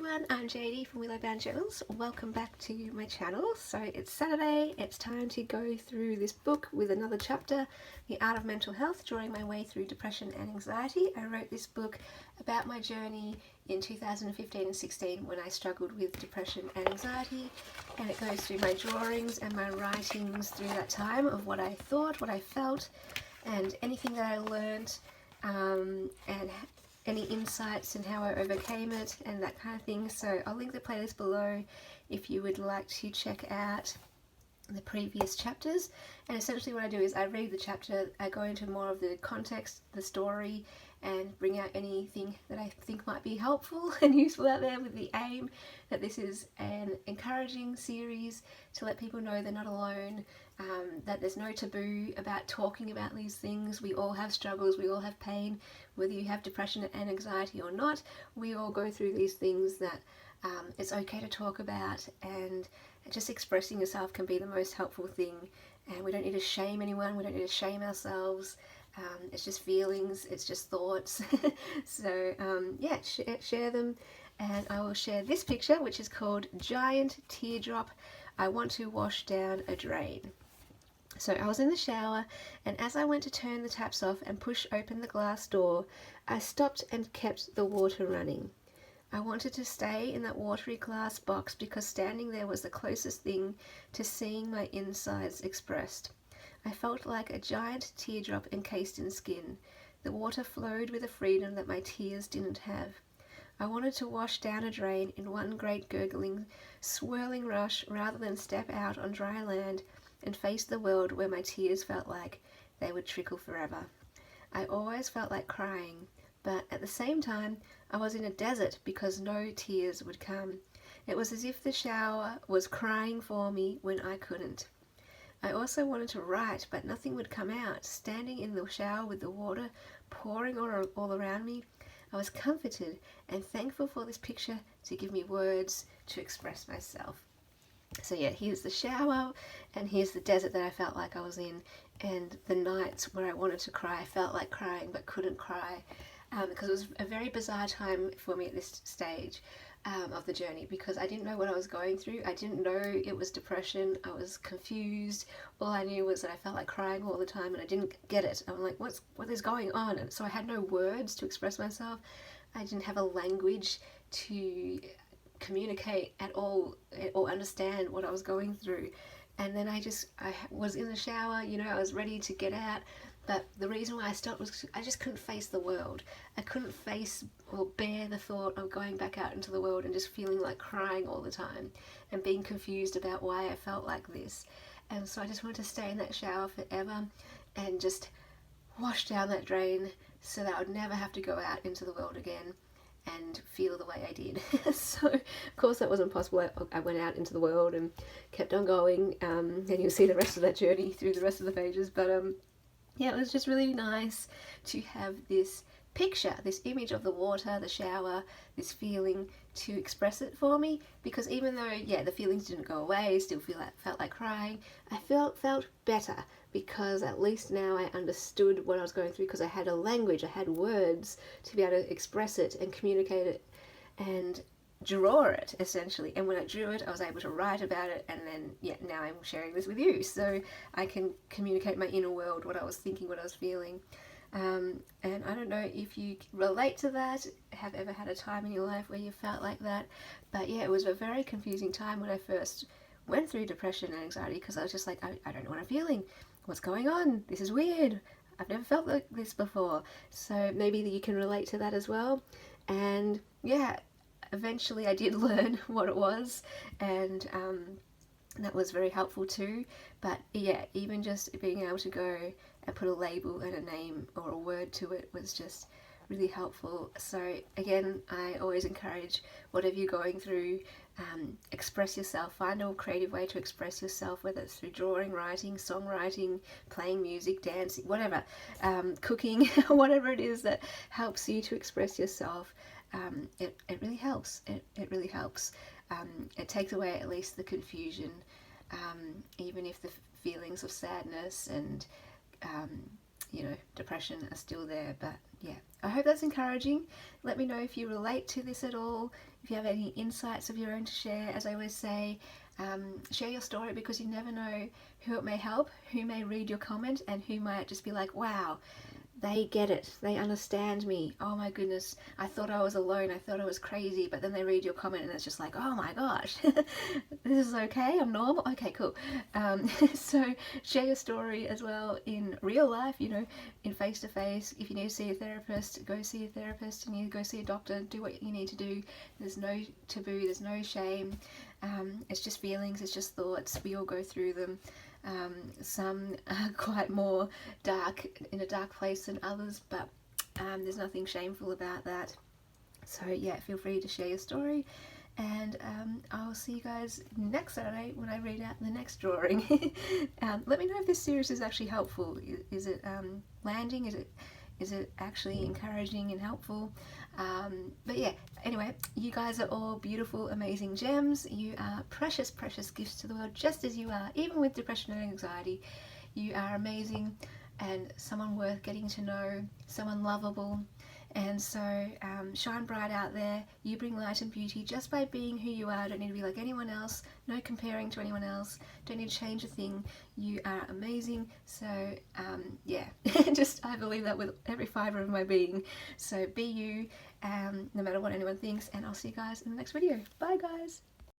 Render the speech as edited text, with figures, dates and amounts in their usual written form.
everyone, I'm JD from Willowbound Journals. Welcome back to my channel. So it's Saturday, it's time to go through this book with another chapter, The Art of Mental Health, drawing my way through depression and anxiety. I wrote this book about my journey in 2015 and 16 when I struggled with depression and anxiety, and it goes through my drawings and my writings through that time of what I thought, what I felt, and anything that I learned, and any insights and how I overcame it and that kind of thing. So I'll link the playlist below if you would like to check out the previous chapters. And essentially what I do is I read the chapter, I go into more of the context, the story, and bring out anything that I think might be helpful and useful out there, with the aim that this is an encouraging series to let people know they're not alone, that there's no taboo about talking about these things. We all have struggles, we all have pain, whether you have depression and anxiety or not. We all go through these things that it's okay to talk about, and just expressing yourself can be the most helpful thing. And we don't need to shame anyone, we don't need to shame ourselves. It's just feelings, it's just thoughts. So yeah, share them. And I will share this picture, which is called Giant Teardrop. I want to wash down a drain. So I was in the shower, and as I went to turn the taps off and push open the glass door, I stopped and kept the water running. I wanted to stay in that watery glass box because standing there was the closest thing to seeing my insides expressed. I felt like a giant teardrop encased in skin. The water flowed with a freedom that my tears didn't have. I wanted to wash down a drain in one great gurgling, swirling rush rather than step out on dry land and face the world where my tears felt like they would trickle forever. I always felt like crying, but at the same time I was in a desert because no tears would come. It was as if the shower was crying for me when I couldn't. I also wanted to write, but nothing would come out. Standing in the shower with the water pouring all around me, I was comforted and thankful for this picture to give me words to express myself. So yeah, here's the shower, and here's the desert that I felt like I was in, and the nights where I wanted to cry, I felt like crying but couldn't cry, because it was a very bizarre time for me at this stage of the journey, because I didn't know what I was going through. I didn't know it was depression. I was confused. All I knew was that I felt like crying all the time, and I didn't get it. I'm like, what is going on? And so I had no words to express myself. I didn't have a language to communicate at all or understand what I was going through. And then I was in the shower, you know, I was ready to get out, but the reason why I stopped was I just couldn't face the world. I couldn't face or bear the thought of going back out into the world and just feeling like crying all the time and being confused about why I felt like this. And so I just wanted to stay in that shower forever and just wash down that drain so that I would never have to go out into the world again and feel the way I did. So of course that wasn't possible. I went out into the world and kept on going, and you'll see the rest of that journey through the rest of the pages. But yeah, it was just really nice to have this picture, this image of the water, the shower, this feeling, to express it for me. Because even though, yeah, the feelings didn't go away, still felt like crying, I felt better, because at least now I understood what I was going through, because I had a language, I had words to be able to express it and communicate it and draw it, essentially. And when I drew it, I was able to write about it, and then yeah, now I'm sharing this with you, so I can communicate my inner world, what I was thinking, what I was feeling. And I don't know if you relate to that, have ever had a time in your life where you felt like that, but yeah, it was a very confusing time when I first went through depression and anxiety, because I was just like, I don't know what I'm feeling, what's going on, this is weird, I've never felt like this before. So maybe you can relate to that as well. And yeah, eventually I did learn what it was, and that was very helpful too. But yeah, even just being able to go and put a label and a name or a word to it was just really helpful. So again, I always encourage, whatever you're going through, express yourself. Find a creative way to express yourself, whether it's through drawing, writing, songwriting, playing music, dancing, whatever, cooking, whatever it is that helps you to express yourself. It really helps. It really helps. It takes away at least the confusion, even if the feelings of sadness and you know, depression are still there. But yeah, I hope that's encouraging. Let me know if you relate to this at all, if you have any insights of your own to share. As I always say, share your story, because you never know who it may help, who may read your comment, and who might just be like, wow, they get it, they understand me, oh my goodness, I thought I was alone, I thought I was crazy. But then they read your comment and it's just like, oh my gosh, this is okay, I'm normal, okay, cool. So share your story as well in real life, you know, in face-to-face. If you need to see a therapist, go see a therapist. You need to go see a doctor, do what you need to do. There's no taboo, there's no shame. It's just feelings, it's just thoughts, we all go through them. Some are quite more dark, in a dark place than others, but there's nothing shameful about that. So yeah, feel free to share your story, and I'll see you guys next Saturday when I read out the next drawing. Let me know if this series is actually helpful. Is it landing? Is it actually encouraging and helpful? But yeah, anyway, you guys are all beautiful, amazing gems. You are precious, precious gifts to the world, just as you are, even with depression and anxiety. You are amazing and someone worth getting to know, someone lovable. And so shine bright out there. You bring light and beauty just by being who you are. Don't need to be like anyone else. No comparing to anyone else. Don't need to change a thing. You are amazing. So yeah, just I believe that with every fibre of my being. So be you, no matter what anyone thinks. And I'll see you guys in the next video. Bye guys.